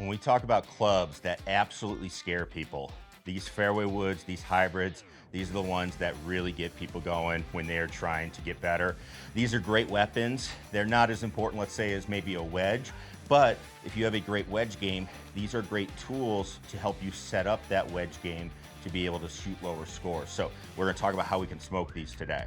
When we talk about clubs that absolutely scare people, these fairway woods, these hybrids, these are the ones that really get people going when they're trying to get better. These are great weapons. They're not as important, let's say, as maybe a wedge, but if you have a great wedge game, these are great tools to help you set up that wedge game to be able to shoot lower scores. So we're gonna talk about how we can smoke these today.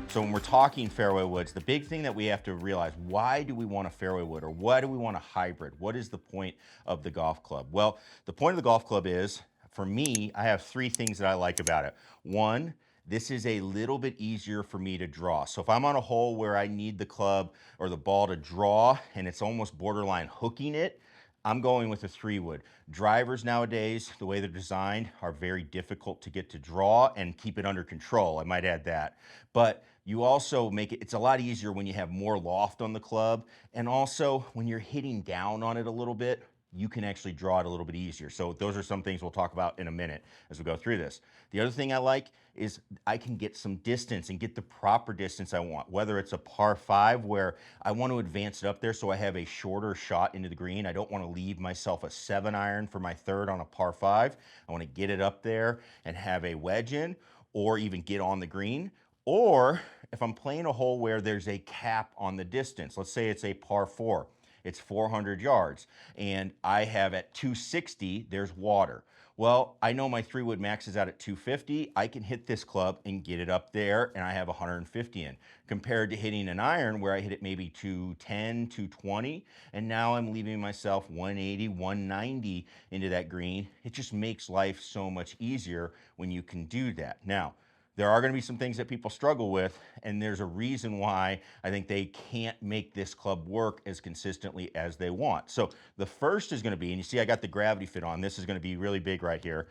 So when we're talking fairway woods, the big thing that we have to realize, why do we want a fairway wood, or why do we want a hybrid? What is the point of the golf club? Well, the point of the golf club is, for me, I have three things that I like about it. One, this is a little bit easier for me to draw. So if I'm on a hole where I need the club or the ball to draw and it's almost borderline hooking it, I'm going with a 3-wood. Drivers nowadays, the way they're designed, are very difficult to get to draw and keep it under control. I might add that. But you also make it's a lot easier when you have more loft on the club. And also when you're hitting down on it a little bit, you can actually draw it a little bit easier. So those are some things we'll talk about in a minute as we go through this. The other thing I like is I can get some distance and get the proper distance I want, whether it's a par 5 where I want to advance it up there so I have a shorter shot into the green. I don't want to leave myself a 7-iron for my third on a par 5. I want to get it up there and have a wedge in, or even get on the green. Or if I'm playing a hole where there's a cap on the distance, let's say it's a par 4. It's 400 yards, and I have at 260, there's water. Well, I know my 3-wood maxes out at 250. I can hit this club and get it up there, and I have 150 in. Compared to hitting an iron where I hit it maybe 210, 220, and now I'm leaving myself 180, 190 into that green. It just makes life so much easier when you can do that. Now, there are going to be some things that people struggle with, and there's a reason why I think they can't make this club work as consistently as they want. So the first is going to be, and you see I got the gravity fit on, this is going to be really big right here,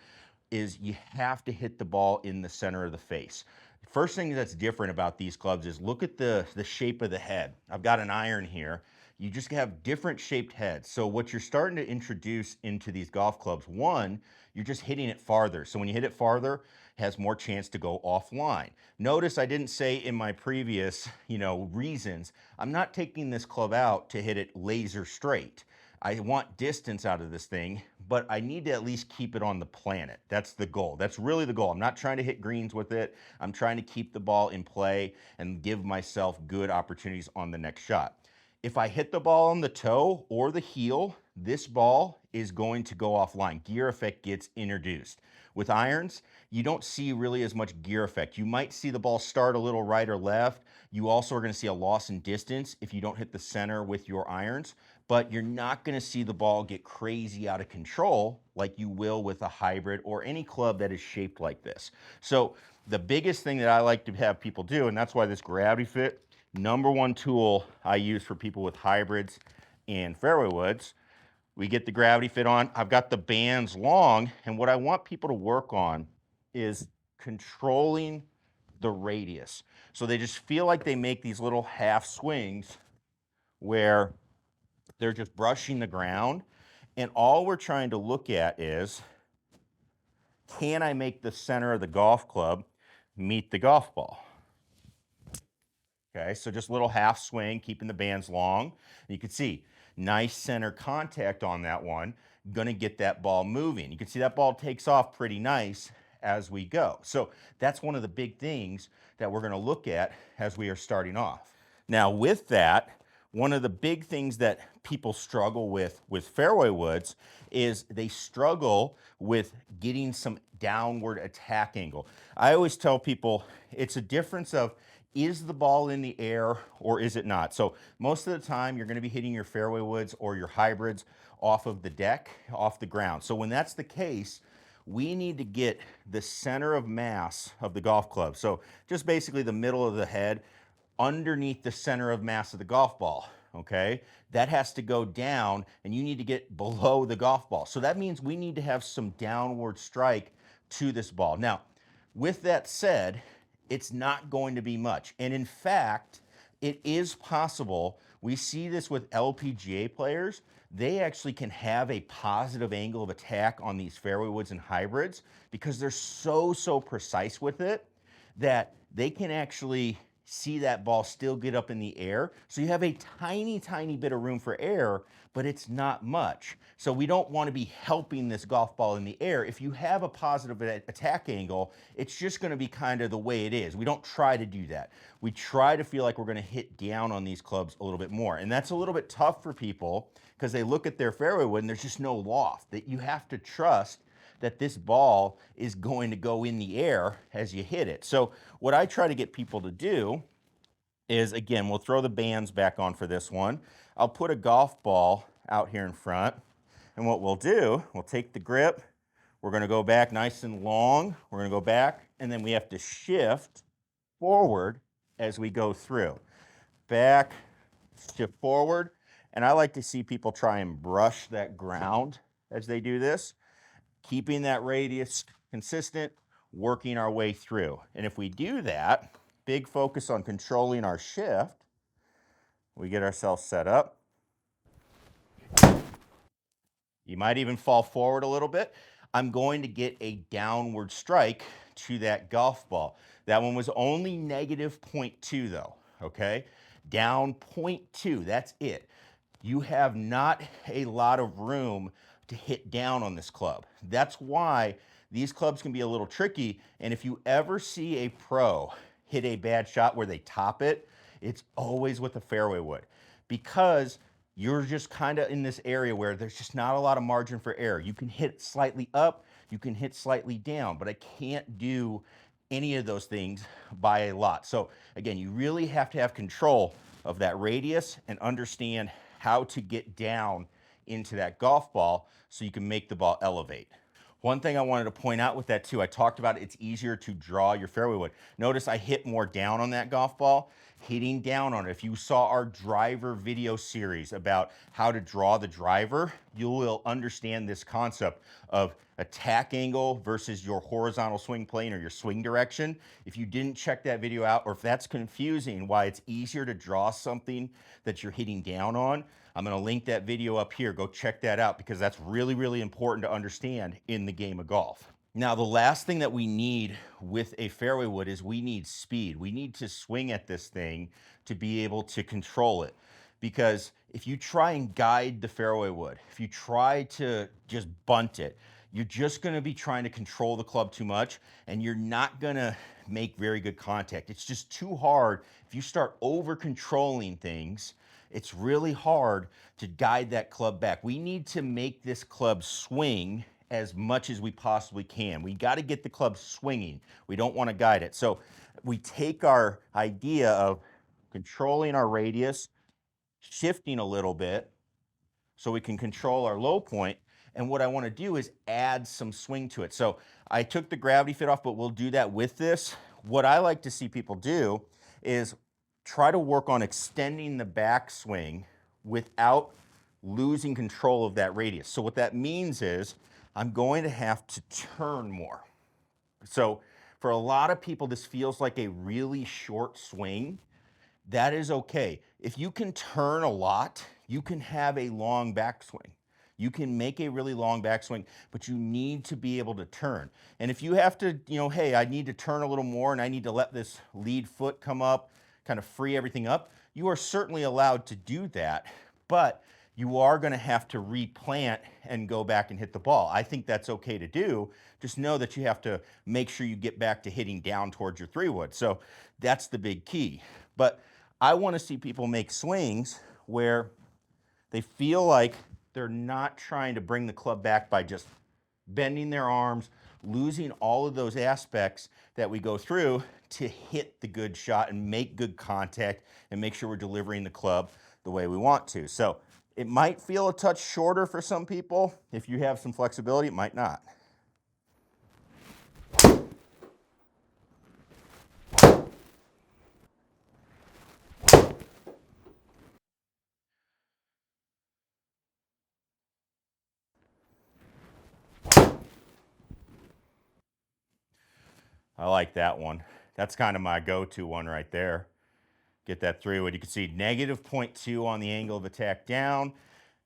is you have to hit the ball in the center of the face. First thing that's different about these clubs is look at the shape of the head. I've got an iron here. You just have different shaped heads. So what you're starting to introduce into these golf clubs, one, you're just hitting it farther. So when you hit it farther, it has more chance to go offline. Notice I didn't say in my previous, reasons, I'm not taking this club out to hit it laser straight. I want distance out of this thing, but I need to at least keep it on the planet. That's the goal. That's really the goal. I'm not trying to hit greens with it. I'm trying to keep the ball in play and give myself good opportunities on the next shot. If I hit the ball on the toe or the heel, this ball is going to go offline. Gear effect gets introduced. With irons, you don't see really as much gear effect. You might see the ball start a little right or left. You also are going to see a loss in distance if you don't hit the center with your irons, but you're not going to see the ball get crazy out of control like you will with a hybrid or any club that is shaped like this. So the biggest thing that I like to have people do, and that's why this gravity fit, number one tool I use for people with hybrids and fairway woods, we get the gravity fit on. I've got the bands long, and what I want people to work on is controlling the radius. So they just feel like they make these little half swings where they're just brushing the ground, and all we're trying to look at is, can I make the center of the golf club meet the golf ball? Okay, so just a little half swing, keeping the bands long. And you can see, nice center contact on that one, gonna get that ball moving. You can see that ball takes off pretty nice as we go. So that's one of the big things that we're gonna look at as we are starting off. Now with that, one of the big things that people struggle with fairway woods is they struggle with getting some downward attack angle. I always tell people it's a difference of, is the ball in the air or is it not? So most of the time you're going to be hitting your fairway woods or your hybrids off of the deck, off the ground. So when that's the case, we need to get the center of mass of the golf club. So just basically the middle of the head underneath the center of mass of the golf ball, okay? That has to go down and you need to get below the golf ball. So that means we need to have some downward strike to this ball. Now, with that said, it's not going to be much. And in fact, it is possible. We see this with LPGA players. They actually can have a positive angle of attack on these fairway woods and hybrids because they're so precise with it that they can actually see that ball still get up in the air. So you have a tiny, tiny bit of room for air, but it's not much. So we don't want to be helping this golf ball in the air. If you have a positive attack angle, it's just going to be kind of the way it is. We don't try to do that. We try to feel like we're going to hit down on these clubs a little bit more. And that's a little bit tough for people because they look at their fairway wood and there's just no loft. That you have to trust that this ball is going to go in the air as you hit it. So what I try to get people to do is, again, we'll throw the bands back on for this one. I'll put a golf ball out here in front, and what we'll do, we'll take the grip, we're gonna go back nice and long, we're gonna go back, and then we have to shift forward as we go through. Back, shift forward, and I like to see people try and brush that ground as they do this, keeping that radius consistent, working our way through. And if we do that, big focus on controlling our shift, we get ourselves set up. You might even fall forward a little bit. I'm going to get a downward strike to that golf ball. That one was only negative 0.2 though, okay? Down 0.2, that's it. You have not a lot of room to hit down on this club. That's why these clubs can be a little tricky, and if you ever see a pro hit a bad shot where they top it, it's always with a fairway wood, because you're just kind of in this area where there's just not a lot of margin for error. You can hit slightly up, you can hit slightly down, but I can't do any of those things by a lot. So again, you really have to have control of that radius and understand how to get down into that golf ball so you can make the ball elevate. One thing I wanted to point out with that too, I talked about it's easier to draw your fairway wood. Notice I hit more down on that golf ball, hitting down on it. If you saw our driver video series about how to draw the driver, you will understand this concept of attack angle versus your horizontal swing plane or your swing direction. If you didn't check that video out, or if that's confusing why it's easier to draw something that you're hitting down on, I'm going to link that video up here. Go check that out because that's really, really important to understand in the game of golf. Now, the last thing that we need with a fairway wood is we need speed. We need to swing at this thing to be able to control it. Because if you try and guide the fairway wood, if you try to just bunt it, you're just going to be trying to control the club too much, and you're not going to make very good contact. It's just too hard. If you start over controlling things, it's really hard to guide that club back. We need to make this club swing as much as we possibly can. We got to get the club swinging. We don't want to guide it. So we take our idea of controlling our radius, shifting a little bit so we can control our low point. And what I want to do is add some swing to it. So I took the gravity fit off, but we'll do that with this. What I like to see people do is try to work on extending the backswing without losing control of that radius. So what that means is I'm going to have to turn more. So for a lot of people, this feels like a really short swing. That is okay. If you can turn a lot, you can have a long backswing. You can make a really long backswing, but you need to be able to turn. And if you have to, hey, I need to turn a little more and I need to let this lead foot come up, kind of free everything up, you are certainly allowed to do that, but you are going to have to replant and go back and hit the ball. I think that's okay to do. Just know that you have to make sure you get back to hitting down towards your 3-wood. So that's the big key. But I want to see people make swings where they feel like they're not trying to bring the club back by just bending their arms, losing all of those aspects that we go through to hit the good shot and make good contact and make sure we're delivering the club the way we want to. So it might feel a touch shorter for some people. If you have some flexibility, it might not. I like that one. That's kind of my go-to one right there. Get that 3-wood. You can see negative 0.2 on the angle of attack down,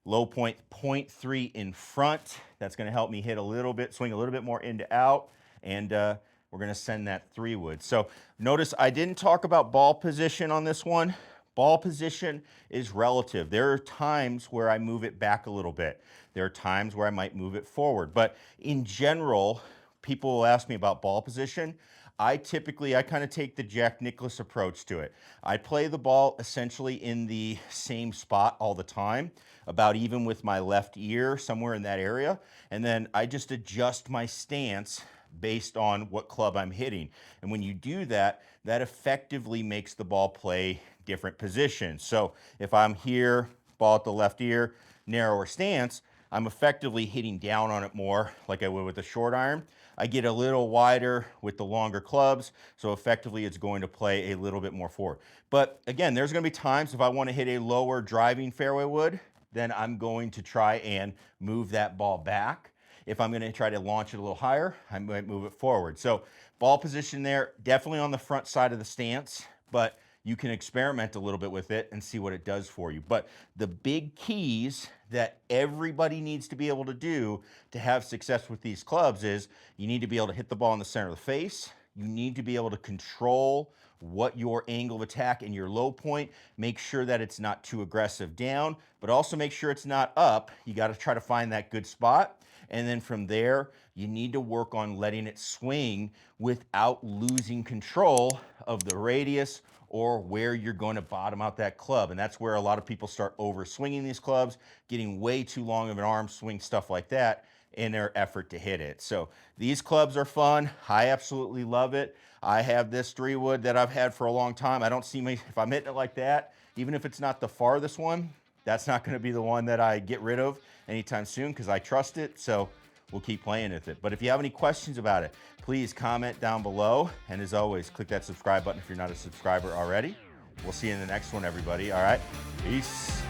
low point 0.3 in front. That's going to help me hit a little bit, swing a little bit more into out, and we're we're gonna send that 3-wood. So notice I didn't talk about ball position on this one. Ball position is relative. There are times where I move it back a little bit. There are times where I might move it forward. But in general, people will ask me about ball position. I kind of take the Jack Nicklaus approach to it. I play the ball essentially in the same spot all the time, about even with my left ear, somewhere in that area. And then I just adjust my stance based on what club I'm hitting. And when you do that, that effectively makes the ball play different positions. So if I'm here, ball at the left ear, narrower stance, I'm effectively hitting down on it more like I would with a short iron. I get a little wider with the longer clubs, so effectively it's going to play a little bit more forward. But again, there's going to be times if I want to hit a lower driving fairway wood, then I'm going to try and move that ball back. If I'm going to try to launch it a little higher, I might move it forward. So ball position there, definitely on the front side of the stance, but you can experiment a little bit with it and see what it does for you. But the big keys that everybody needs to be able to do to have success with these clubs is you need to be able to hit the ball in the center of the face. You need to be able to control what your angle of attack and your low point. Make sure that it's not too aggressive down, but also make sure it's not up. You got to try to find that good spot. And then from there, you need to work on letting it swing without losing control of the radius or where you're going to bottom out that club. And that's where a lot of people start over swinging these clubs, getting way too long of an arm swing, stuff like that, in their effort to hit it. So these clubs are fun. I absolutely love it. I have this 3-wood that I've had for a long time. I don't see me, if I'm hitting it like that, even if it's not the farthest one, that's not going to be the one that I get rid of anytime soon because I trust it. So we'll keep playing with it. But if you have any questions about it, please comment down below. And as always, click that subscribe button if you're not a subscriber already. We'll see you in the next one, everybody. All right. Peace.